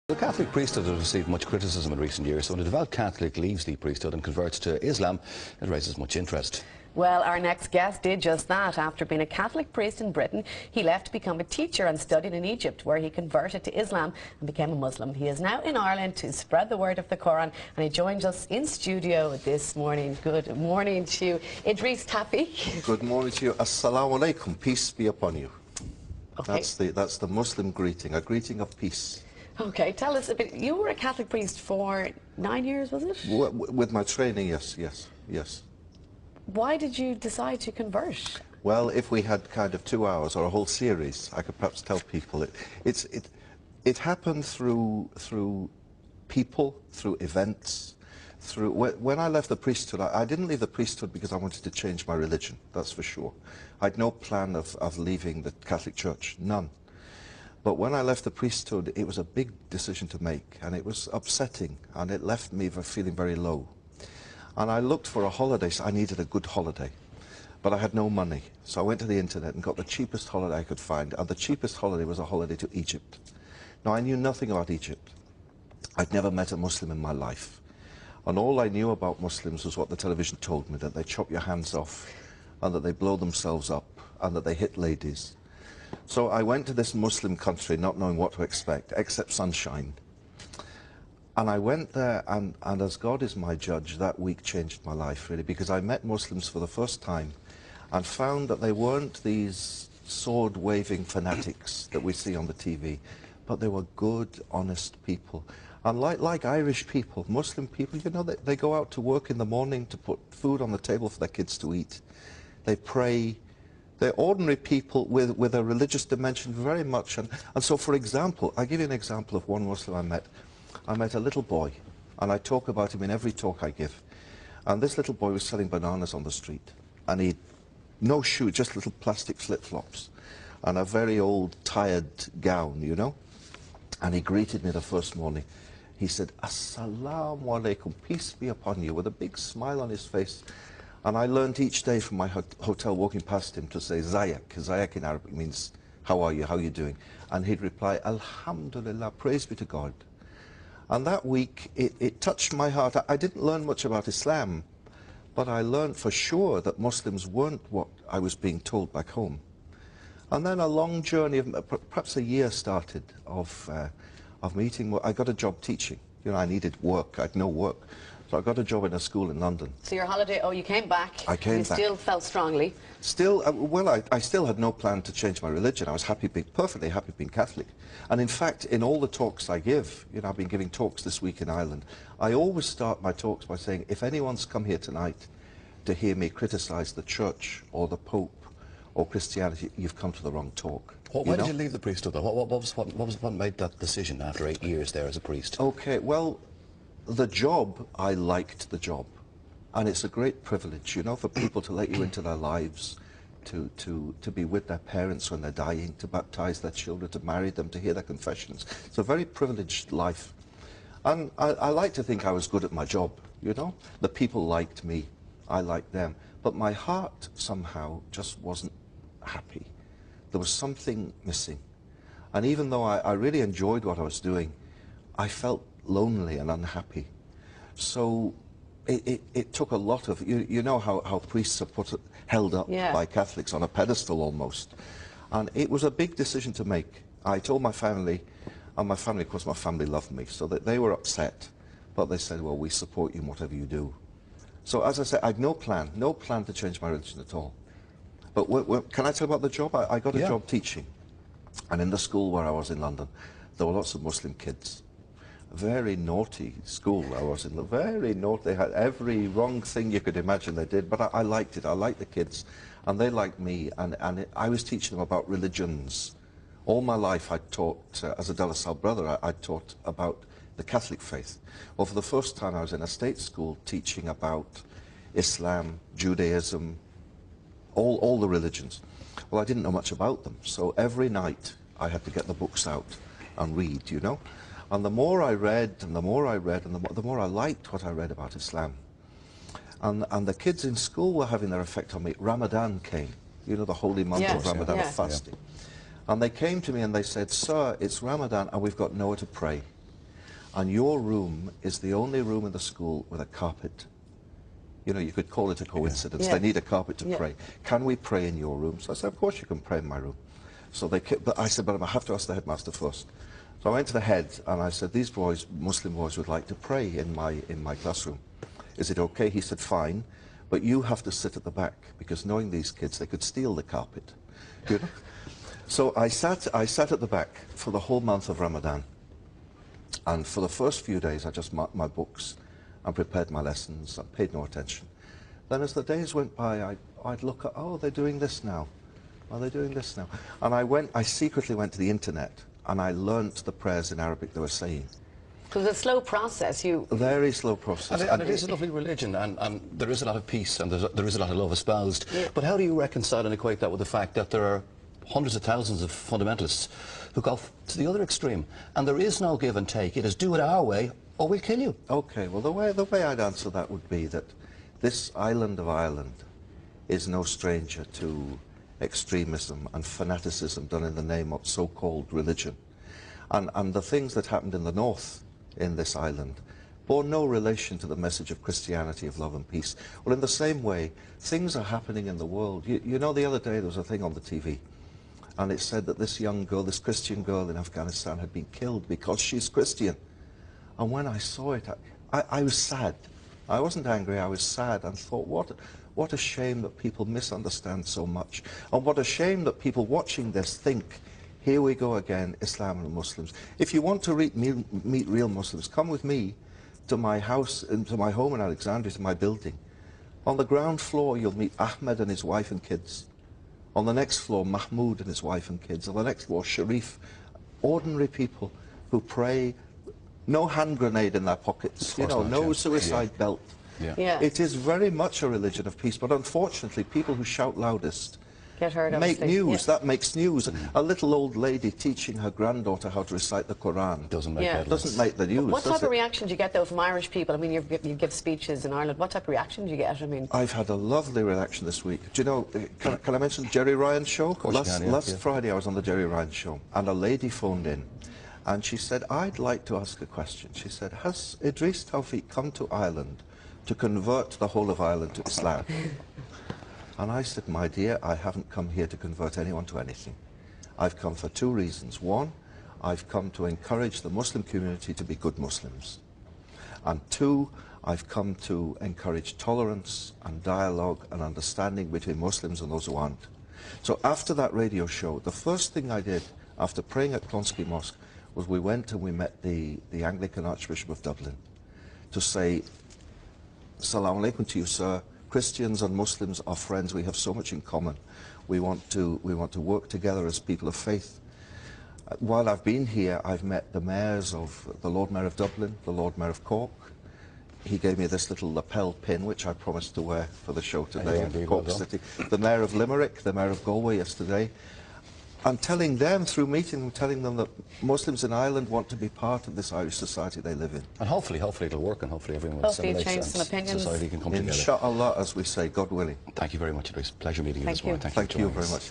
The Catholic priesthood has received much criticism in recent years, so when a devout Catholic leaves the priesthood and converts to Islam, it raises much interest. Well, our next guest did just that. After being a Catholic priest in Britain, he left to become a teacher and studied in Egypt, where he converted to Islam and became a Muslim. He is now in Ireland to spread the word of the Quran, and he joins us in studio this morning. Good morning to you, Idris Tafi. Good morning to you. Assalamu alaikum. Peace be upon you. Okay. That's the Muslim greeting, a greeting of peace. Okay, tell us a bit. You were a Catholic priest for 9 years, was it? With my training, yes. Why did you decide to convert? Well, if we had kind of 2 hours or a whole series, I could perhaps tell people it happened through people, through events, when I left the priesthood. I didn't leave the priesthood because I wanted to change my religion. That's for sure. I had no plan of leaving the Catholic Church, none. But when I left the priesthood, it was a big decision to make, and it was upsetting, and it left me feeling very low. And I looked for a holiday, so I needed a good holiday. But I had no money, so I went to the internet and got the cheapest holiday I could find, and the cheapest holiday was a holiday to Egypt. Now, I knew nothing about Egypt. I'd never met a Muslim in my life. And all I knew about Muslims was what the television told me, that they chop your hands off, and that they blow themselves up, and that they hit ladies. So I went to this Muslim country not knowing what to expect, except sunshine. And I went there, and as God is my judge, that week changed my life, really, because I met Muslims for the first time and found that they weren't these sword-waving fanatics that we see on the TV, but they were good, honest people. And like Irish people, Muslim people, you know, they go out to work in the morning to put food on the table for their kids to eat. They pray. They're ordinary people with a religious dimension very much. And so, for example, I give you an example of one Muslim I met. I met a little boy, and I talk about him in every talk I give. And this little boy was selling bananas on the street. And he'd no shoe, just little plastic flip-flops, and a very old, tired gown, you know. And he greeted me the first morning. He said, "Assalamu alaikum, peace be upon you," with a big smile on his face. And I learned each day from my hotel walking past him to say Zayak. Zayak in Arabic means, how are you, how are you doing? And he'd reply, Alhamdulillah, praise be to God. And that week, it touched my heart. I didn't learn much about Islam, but I learned for sure that Muslims weren't what I was being told back home. And then a long journey, of perhaps a year started, of meeting. I got a job teaching. You know, I needed work. I had no work. So I got a job in a school in London. So your holiday, you came back. I came back. You still felt strongly? Still, I still had no plan to change my religion. I was perfectly happy being Catholic. And in fact, in all the talks I give, you know, I've been giving talks this week in Ireland, I always start my talks by saying, if anyone's come here tonight to hear me criticize the Church or the Pope or Christianity, you've come to the wrong talk. Why did you leave the priesthood, though? What made that decision after 8 years there as a priest? Okay, well, the job, I liked the job. And it's a great privilege, you know, for people to let you into their lives, to be with their parents when they're dying, to baptize their children, to marry them, to hear their confessions. It's a very privileged life. And I like to think I was good at my job, you know. The people liked me, I liked them. But my heart somehow just wasn't happy. There was something missing. And even though I really enjoyed what I was doing, I felt lonely and unhappy. So it took a lot of, you know how priests are held up by Catholics on a pedestal almost. And it was a big decision to make. I told my family, and my family, of course, my family loved me, so that they were upset. But they said, well, we support you in whatever you do. So as I said, I had no plan to change my religion at all. But can I tell you about the job? I got a job teaching. And in the school where I was in London, there were lots of Muslim kids. Very naughty school I was in, very naughty. They had every wrong thing you could imagine they did, but I liked it. I liked the kids, and they liked me, and I was teaching them about religions. All my life I taught, as a De La Salle brother, I taught about the Catholic faith. Well, for the first time I was in a state school teaching about Islam, Judaism, all the religions. Well, I didn't know much about them, so every night I had to get the books out and read, you know. And the more I read, and the more I read, and the more I liked what I read about Islam. And the kids in school were having their effect on me. Ramadan came, you know, the holy month of Ramadan, of fasting. And they came to me and they said, "Sir, it's Ramadan and we've got nowhere to pray." and your room is the only room in the school with a carpet. You know, you could call it a coincidence. Yeah. They need a carpet to Yeah. pray. Can we pray in your room? So I said, of course you can pray in my room. So but I said, but I have to ask the headmaster first. So I went to the head and I said, these boys, Muslim boys, would like to pray in my classroom. Is it okay? He said, fine, but you have to sit at the back, because knowing these kids, they could steal the carpet. You know? So I sat at the back for the whole month of Ramadan. And for the first few days, I just marked my books and prepared my lessons and paid no attention. Then as the days went by, I'd look at, oh, they're doing this now. Oh, they're doing this now. And I secretly went to the internet and I learnt the prayers in Arabic they were saying. It was a slow process. A very slow process. And it is a lovely religion, and there is a lot of peace, and there is a lot of love espoused. Yeah. But how do you reconcile and equate that with the fact that there are hundreds of thousands of fundamentalists who go to the other extreme, and there is no give and take? It is do it our way or we'll kill you. Okay, well, the way I'd answer that would be that this island of Ireland is no stranger to extremism and fanaticism done in the name of so-called religion. And the things that happened in the north in this island bore no relation to the message of Christianity, of love and peace. Well, in the same way, things are happening in the world. You know, the other day there was a thing on the TV, and it said that this young girl, this Christian girl in Afghanistan, had been killed because she's Christian. And when I saw it, I was sad. I wasn't angry, I was sad, and thought, what a shame that people misunderstand so much. And what a shame that people watching this think, here we go again, Islam and Muslims. If you want to meet real Muslims, come with me to my house, to my home in Alexandria, to my building. On the ground floor, you'll meet Ahmed and his wife and kids. On the next floor, Mahmoud and his wife and kids. On the next floor, Sharif. Ordinary people who pray, no hand grenade in their pockets, you know, no suicide belt. Yeah. Yeah. It is very much a religion of peace, but unfortunately, people who shout loudest Get heard, make obviously. news. Yeah. That makes news. A little old lady teaching her granddaughter how to recite the Quran Doesn't make headlines. doesn't make the news. What type of reaction do you get, though, from Irish people? I mean, you give speeches in Ireland. What type of reaction do you get? I mean, I've had a lovely reaction this week. Do you know, can I mention Jerry Ryan's show? Last Friday I was on the Jerry Ryan show, and a lady phoned in, and she said, I'd like to ask a question. She said, has Idris Tawfiq come to Ireland to convert the whole of Ireland to Islam? And I said, my dear, I haven't come here to convert anyone to anything. I've come for two reasons. One, I've come to encourage the Muslim community to be good Muslims. And two, I've come to encourage tolerance and dialogue and understanding between Muslims and those who aren't. So after that radio show, the first thing I did after praying at Clonskeagh Mosque was we went and we met the Anglican Archbishop of Dublin to say, Assalamu alaikum to you, sir. Christians and Muslims are friends. We have so much in common. We want to work together as people of faith. While I've been here, I've met the mayors of the Lord Mayor of Dublin, the Lord Mayor of Cork. He gave me this little lapel pin, which I promised to wear for the show today in Cork City. The Mayor of Limerick, the Mayor of Galway yesterday. I'm telling them, through meeting them, telling them that Muslims in Ireland want to be part of this Irish society they live in. And hopefully it'll work, and hopefully everyone will hopefully change some opinions. Society can come together. Inshallah, as we say, God willing. Thank you very much, Idris. Pleasure meeting you this morning. Thank you very much.